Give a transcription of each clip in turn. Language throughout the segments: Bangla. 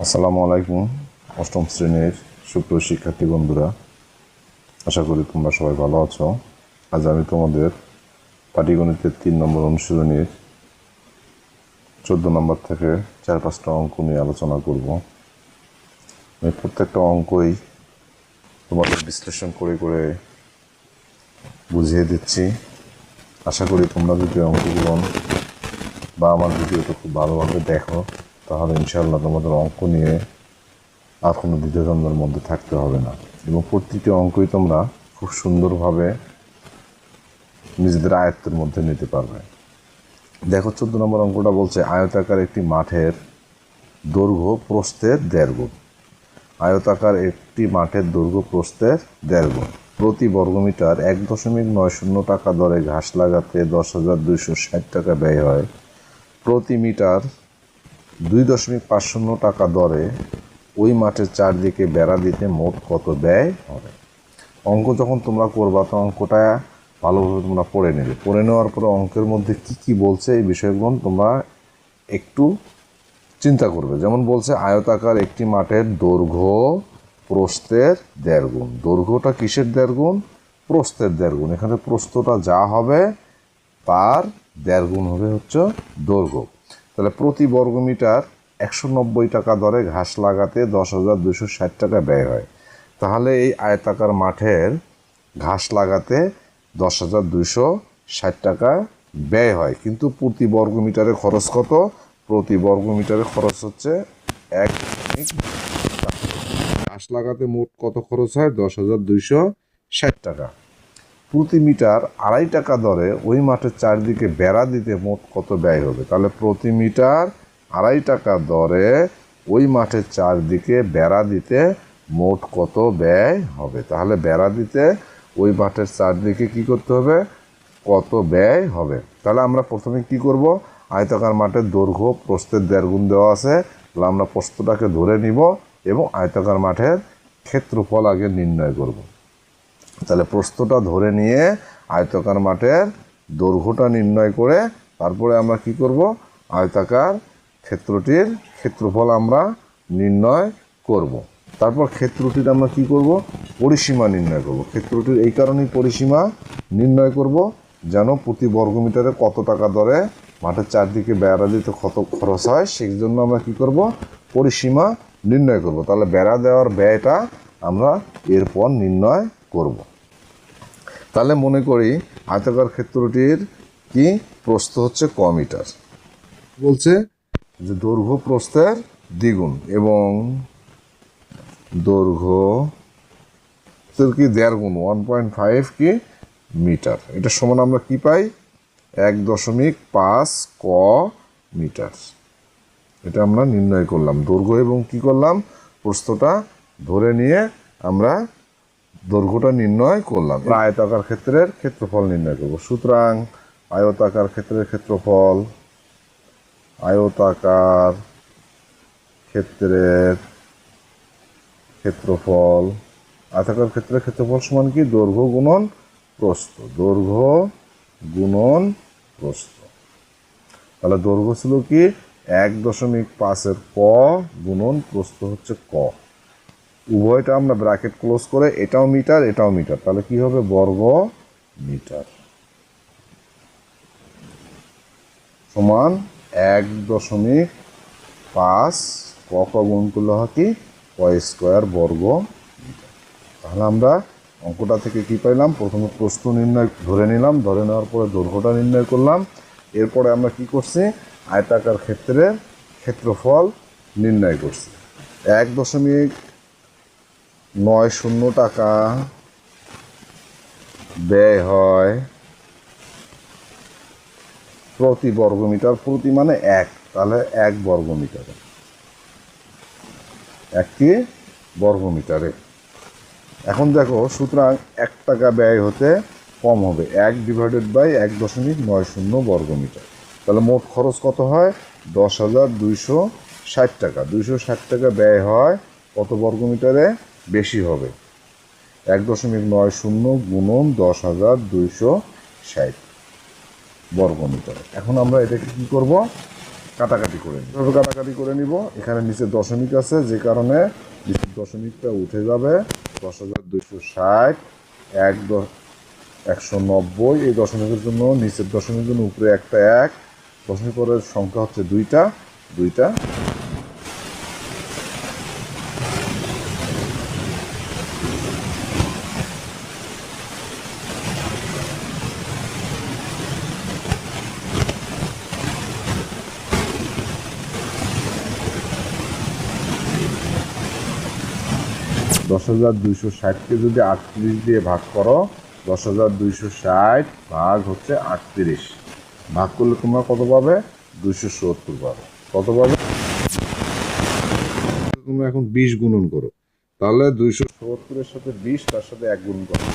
আসসালামু আলাইকুম। অষ্টম শ্রেণীর সুপ্রিয় শিক্ষার্থী বন্ধুরা, আশা করি তোমরা সবাই ভালো আছো। আজ আমি তোমাদের পাটিগণিতের 3 নম্বর অনুশীলনীর 14 নম্বর থেকে 4-5টা অঙ্ক নিয়ে আলোচনা করব। আমি প্রত্যেকটা অঙ্কই তোমাদের বিশ্লেষণ করে করে বুঝিয়ে দিচ্ছি। আশা করি তোমরা যদি অঙ্কগুলো বা আমার ভিডিওটা খুব ভালোভাবে দেখো, তাহলে ইনশাআল্লাহ তোমাদের অঙ্ক নিয়ে আর কোনো দ্বিধাদ্বন্দ্বের মধ্যে থাকতে হবে না, এবং প্রতিটি অঙ্কই তোমরা খুব সুন্দরভাবে নিজেদের আয়ত্তের মধ্যে নিতে পারবে। দেখো, 14 নম্বর অঙ্কটা বলছে আয়তাকার একটি মাঠের দৈর্ঘ্য প্রস্থের 1.5 গুণ। আয়তাকার একটি মাঠের দৈর্ঘ্য প্রস্থের 1.5 গুণ। প্রতি বর্গমিটার 1.90 টাকা দরে ঘাস লাগাতে 10,260 টাকা ব্যয় হয়। প্রতি মিটার 2.50 টাকা দরে ওই মাঠের চারদিকে বেড়া দিতে মোট কত ব্যয় হবে? অঙ্ক যখন তোমরা করবা, তো অঙ্কটা ভালোভাবে তোমরা পড়ে নেবে। পড়ে নেওয়ার পরে অঙ্কের মধ্যে কি কি বলছে এই বিষয়গুলো তোমরা একটু চিন্তা করবে। যেমন বলছে আয়তাকার একটি মাঠের দৈর্ঘ্য প্রস্থের 1.5 গুণ। দৈর্ঘ্যটা কিসের 1.5 গুণ? প্রস্থের 1.5 গুণ। এখানে প্রস্থটা যা হবে তার 1.5 গুণ হবে হচ্ছে দৈর্ঘ্য। তাহলে প্রতি বর্গমিটার 190 টাকা দরে ঘাস লাগাতে 10,260 টাকা ব্যয় হয়। তাহলে এই আয়তাকার মাঠের ঘাস লাগাতে 10,260 টাকা ব্যয় হয়, কিন্তু প্রতি বর্গমিটারে খরচ কত? প্রতি বর্গমিটারে খরচ হচ্ছে 1 ঘাস লাগাতে মোট কত খরচ হয়? 10,260 টাকা। প্রতি মিটার 2.5 টাকা দরে ওই মাঠের চারদিকে বেড়া দিতে মোট কত ব্যয় হবে? তাহলে প্রতি মিটার 2.5 টাকা দরে ওই মাঠের চারদিকে বেড়া দিতে মোট কত ব্যয় হবে? তাহলে বেড়া দিতে ওই মাঠের চারদিকে কি করতে হবে? কত ব্যয় হবে? তাহলে আমরা প্রথমে কি করব? আয়তাকার মাঠের দৈর্ঘ্য প্রস্থের 1.5 গুণ দেওয়া আছে, তাহলে আমরা প্রস্থটাকে ধরে নিব এবং আয়তাকার মাঠের ক্ষেত্রফল আগে নির্ণয় করব। তাহলে প্রস্থটা ধরে নিয়ে আয়তাকার মাঠের দৈর্ঘ্যটা নির্ণয় করে তারপরে আমরা কি করব? আয়তাকার ক্ষেত্রটির ক্ষেত্রফল আমরা নির্ণয় করব। তারপর ক্ষেত্রটির আমরা কি করব? পরিসীমা নির্ণয় করব। ক্ষেত্রটির এই কারণেই পরিসীমা নির্ণয় করব, যেন প্রতি বর্গমিটারে কত টাকা দরে মাঠের চারদিকে বেড়া দিতে কত খরচ হয়, সেই জন্য আমরা কি করব? পরিসীমা নির্ণয় করব। তাহলে বেড়া দেওয়ার ব্যয়টা আমরা এরপর নির্ণয় করব। তাহলে মনে করি আয়তাকার ক্ষেত্রটির কি প্রস্থ হচ্ছে ক মিটার। বলছে যে দৈর্ঘ্য প্রস্থের দ্বিগুণ এবং দৈর্ঘ্য কি 1.5 গুণ 1.5 কি মিটার। এটা সমান আমরা কি পাই? 1.5 ক মিটার। এটা আমরা নির্ণয় করলাম। দৈর্ঘ্য এবং কি করলাম? প্রস্থটা ধরে নিয়ে আমরা দৈর্ঘ্যটা নির্ণয় করলাম। আয়তাকার ক্ষেত্রের ক্ষেত্রফল নির্ণয় করব। সুতরাং আয়তাকার ক্ষেত্রের ক্ষেত্রফল, আয়তাকার ক্ষেত্রের ক্ষেত্রফল, আয়তাকার ক্ষেত্রের ক্ষেত্রফল সমান কি? দৈর্ঘ্য গুণন প্রস্থ। দৈর্ঘ্য গুণন প্রস্থ। তাহলে দৈর্ঘ্য ছিল কি? 1.5 ক গুণন প্রস্থ হচ্ছে ক। উভয়টা আমরা ব্র্যাকেট ক্লোজ করে, এটাও মিটার এটাও মিটার, তাহলে কি হবে? বর্গ মিটার সমান 1.5 ক গুণ করলে হয় কি? ক স্কোয়ার বর্গ মিটার। তাহলে আমরা অঙ্কটা থেকে কি পাইলাম? প্রথমে প্রস্থ নির্ণয় ধরে নিলাম, ধরে নেওয়ার পরে দৈর্ঘ্যটা নির্ণয় করলাম। এরপরে আমরা কি করছি? আয়তাকার ক্ষেত্রের ক্ষেত্রফল নির্ণয় করছি। 1.90 টাকা ব্যয় হয় প্রতি বর্গমিটার। প্রতি মানে 1, তাহলে 1 বর্গমিটারে, 1টি বর্গমিটারে। এখন দেখো, সুতরাং 1 টাকা ব্যয় হতে কম হবে 1/1.90 বর্গমিটার। তাহলে মোট খরচ কত হয়? 10,260 টাকা। 260 টাকা ব্যয় হয় কত বর্গমিটারে? বেশি হবে 1.90 গুণন 10,260 বর্গমিটার। এখন আমরা এটাকে কি করব? কাটাকাটি করে নিব। এভাবে কাটাকাটি করে নিব। এখানে নিচে দশমিক আছে, যে কারণে নিচের দশমিকটা উঠে যাবে। 10,260 190, এই দশমিকের জন্য নিচের দশমিকের জন্য উপরে একটা 1, দশমিক পরের সংখ্যা হচ্ছে দুইটা। 10,260কে যদি 38 দিয়ে ভাগ করো, 10,260 ভাগ হচ্ছে 38, ভাগ করলে তোমরা কত পাবে? 270 পাবে। কত পাবে? তোমরা এখন 20 গুণন করো, তাহলে 270-এর সাথে 20, তার সাথে 1 গুণ করো।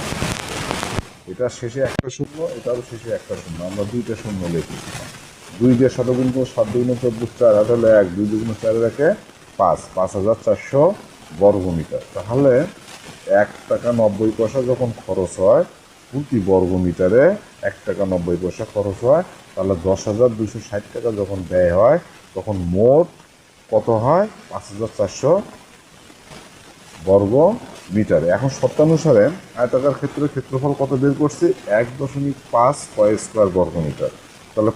এটা শেষে একটা শূন্য, এটারও শেষে একটা শূন্য, আমরা দুইটা শূন্য লিখি। 2 দিয়ে 7 গুণ করো, 7 2 14, 4 8 হলে 1, 2 2 4 একে 5, 5,400 বর্গমিটার। তাহলে 1 টাকা 90 পয়সা যখন খরচ হয় প্রতি বর্গমিটারে, 1 টাকা 90 পয়সা খরচ হয়, তাহলে 10,260 টাকা যখন ব্যয় হয় তখন মোট কত হয়? 5,400 বর্গ মিটারে। এখন শর্তানুসারে আয়তাকার ক্ষেত্রের ক্ষেত্রফল কত বের করছি? 1.5 স্কয়ার বর্গমিটার। তাহলে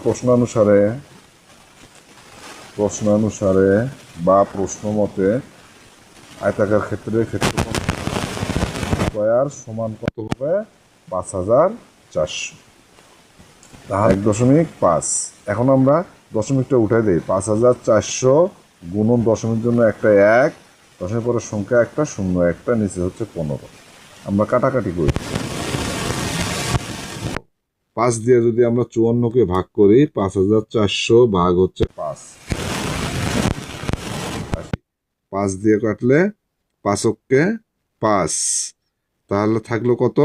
প্রশ্নানুসারে বা প্রশ্ন মতে আয়তাকার ক্ষেত্রের ক্ষেত্রফল স্কয়ার সমান কত হবে? 5,400। তাহলে 1.5। এখন আমরা দশমিকটা উঠাই দিই। 5,400 গুণন দশমিক জন্য একটা 1, দশমিক পরের সংখ্যা একটা, শূন্য একটা, নিচে হচ্ছে 15। আমরা কাটাকাটি করি। 5 দিয়ে যদি আমরা 54কে ভাগ করি, 5,400 ভাগ হচ্ছে 5, 5 দিয়ে কাটলে 5 5, তাহলে থাকলো কত?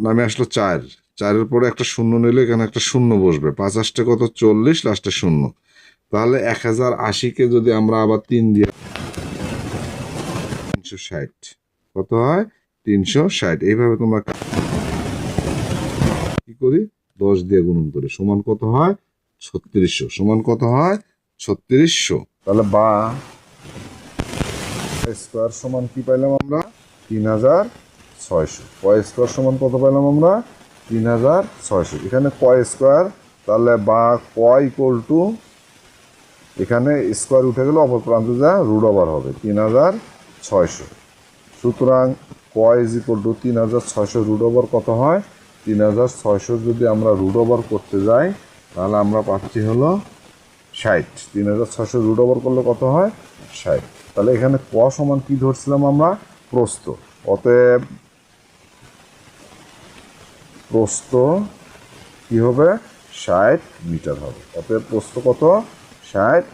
নামে আসলো 4, 4-এর পরে একটা শূন্য নিলে এখানে একটা শূন্য বসবে। 5 আসতে কত? 40, লাস্টে শূন্য। তাহলে 1080-কে যদি আমরা আবার 3 দিয়ে 360, কত হয়? 360। এইভাবে তোমরা কি করি? 10 দিয়ে গুণন করি, সমান কত হয়? 3600। সমান কত হয়? 3600। তাহলে বা স্কয়ার সমান কি পাইলাম আমরা? 3,600। কয় স্কয়ার সমান কত পাইলাম আমরা? 3,600। এখানে কয় স্কয়ার, তাহলে বা কয় ইকুয়াল টু, এখানে স্কয়ার উঠে গেলে অপর প্রান্তে যা রুট ওভার হবে 3,600। সুতরাং কয় is equal to 3,600 root over কত হয়? 3,600 যদি আমরা রুট ওভার করতে যাই তাহলে আমরা পাচ্ছি হলো 60। 3,600 রুট ওভার করলে কত হয়? 60। তাহলে এখানে ক সমান কি ধরছিলাম আমরা? প্রস্থ। অতএব প্রস্থ কি হবে? 60 মিটার হবে। অতএব প্রস্থ কত? 60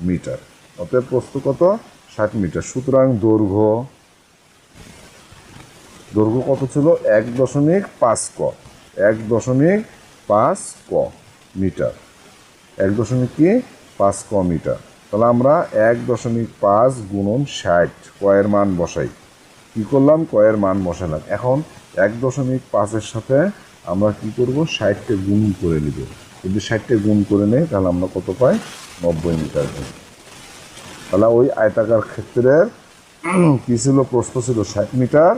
মিটার। অতএব প্রস্থ কত? 60 মিটার। সুতরাং দৈর্ঘ্য কত ছিল? 1.5 ক। 1.5 ক মিটার। 1.5 ক মিটার। তাহলে আমরা 1.5 গুণন 60 কয়ের মান বসাই। কি করলাম? কয়ের মান বসালাম। এখন 1.5-এর সাথে আমরা কি করব? 60-কে গুণ করে নিব। যদি 60-কে গুণ করে নেই তাহলে আমরা কত পাই? 90 মিটার। তাহলে ওই আয়তাকার ক্ষেত্রের কি ছিল? প্রস্থ ছিল 60 মিটার,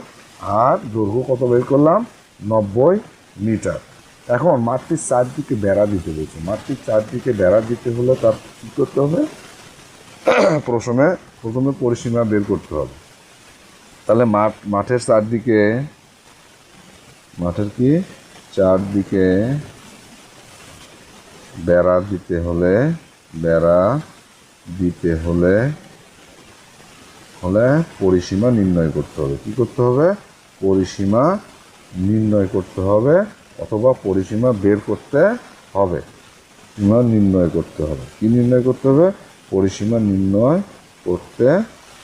আর দৈর্ঘ্য কত বের করলাম? 90 মিটার। এখন মাঠটির চারদিকে বেড়া দিতে বলছে। মাঠটির চারদিকে বেড়া দিতে হলে তার কী করতে হবে? প্রথমে পরিসীমা বের করতে হবে। তাহলে মাঠের চারদিকে বেড়া দিতে হলে পরিসীমা নির্ণয় করতে হবে। কি করতে হবে? পরিসীমা নির্ণয় করতে হবে, অথবা পরিসীমা বের করতে হবে। সীমা নির্ণয় করতে হবে। কি নির্ণয় করতে হবে? পরিসীমা নির্ণয় করতে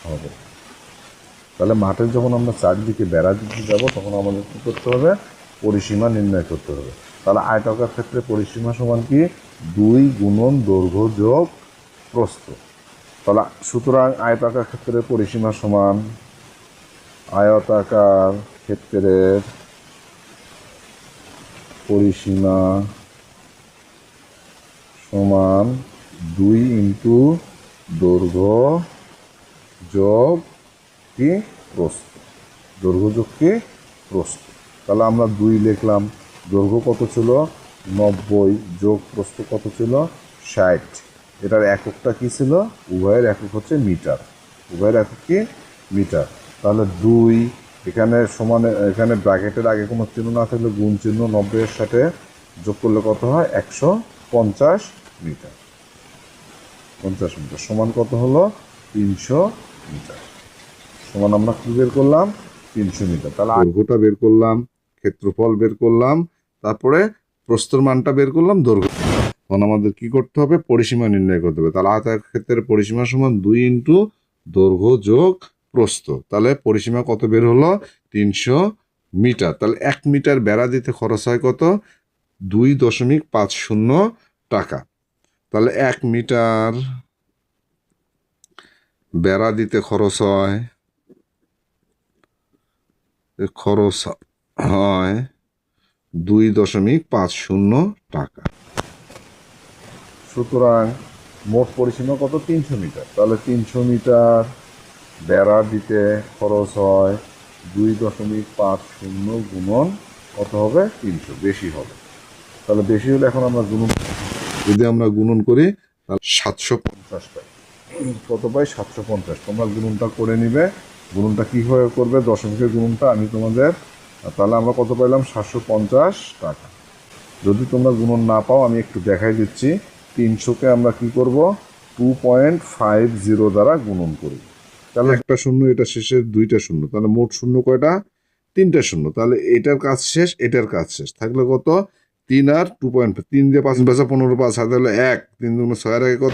হবে। তাহলে মাঠের যখন আমরা চারদিকে বেড়া দিতে যাব তখন আমাদের কী করতে হবে? পরিসীমা নির্ণয় করতে হবে। তাহলে আয়তাকার ক্ষেত্রে পরিসীমা সমান কি? 2 গুণন দৈর্ঘ্য যোগ প্রস্থ। তাহলে সুতরাং আয়তাকার ক্ষেত্রে পরিসীমা সমান, আয়তাকার ক্ষেত্রের পরিসীমা সমান 2 ইন্টু দৈর্ঘ্য যোগ কি প্রস্থ, দৈর্ঘ্য যোগ কি প্রস্থ। তাহলে আমরা 2 লিখলাম, দৈর্ঘ্য কত ছিল 90 যোগ প্রস্থ কত ছিল 60। এটার এককটা কি ছিল, উভয়ের একক হচ্ছে মিটার, উভয়ের একক কি মিটার। তাহলে 2 এখানে সমানে, এখানে ব্র্যাকেটের আগে কোনো চিহ্ন না থাকলে গুণ চিহ্ন, 90 এর সাথে যোগ করলে কত হয় 150 মিটার। 50 মিটার সমান কত হলো 300 মিটার। সমান আমরা কি বের করলাম 300 মিটার। তাহলে দৈর্ঘ্যটা বের করলাম, ক্ষেত্রফল বের করলাম, তারপরে প্রস্থের মানটা বের করলাম, দৈর্ঘ্য। তখন আমাদের কি করতে হবে, পরিসীমা নির্ণয় করতে হবে। তাহলে আয়তাকার ক্ষেত্রের পরিসীমা সমান 2 ইন্টু দৈর্ঘ্য যোগ প্রস্থ। তাহলে পরিসীমা কত বের হলো 300 মিটার। তাহলে 1 মিটার বেড়া দিতে খরচ হয় কত 2.50 টাকা। তাহলে 1 মিটার বেড়া দিতে খরচ হয় 2.50 টাকা। সুতরাং মোট পরিসীমা কত 300 মিটার। তাহলে 300 মিটার বেড়া দিতে খরচ হয় 2.50 গুণন কত হবে 300, বেশি হবে। তাহলে বেশি হলে এখন আমরা গুণন, যদি আমরা গুণন করি তাহলে 750 পাই। কত পাই 750। তোমরা গুণনটা করে নিবে, গুণনটা কীভাবে করবে, দশমিকের গুণনটা আমি তোমাদের, তাহলে আমরা কত পাইলাম 750 টাকা। যদি তোমরা গুণন না পাও আমি একটু দেখাই দিচ্ছি। 300কে আমরা কি করব 2.50 দ্বারা গুণন করি। তাহলে একটা শূন্য, এটা শেষের 2টা শূন্য, তাহলে মোট শূন্য কয়টা 3টা শূন্য। তাহলে এটার কাজ শেষ, এটার কাজ শেষ, থাকলে কত 3 আর 2.5, 3 দিয়ে 5 বেসা 15, 5 হাতে হলো 1, 3 দুগুণ 6 এর আগে কত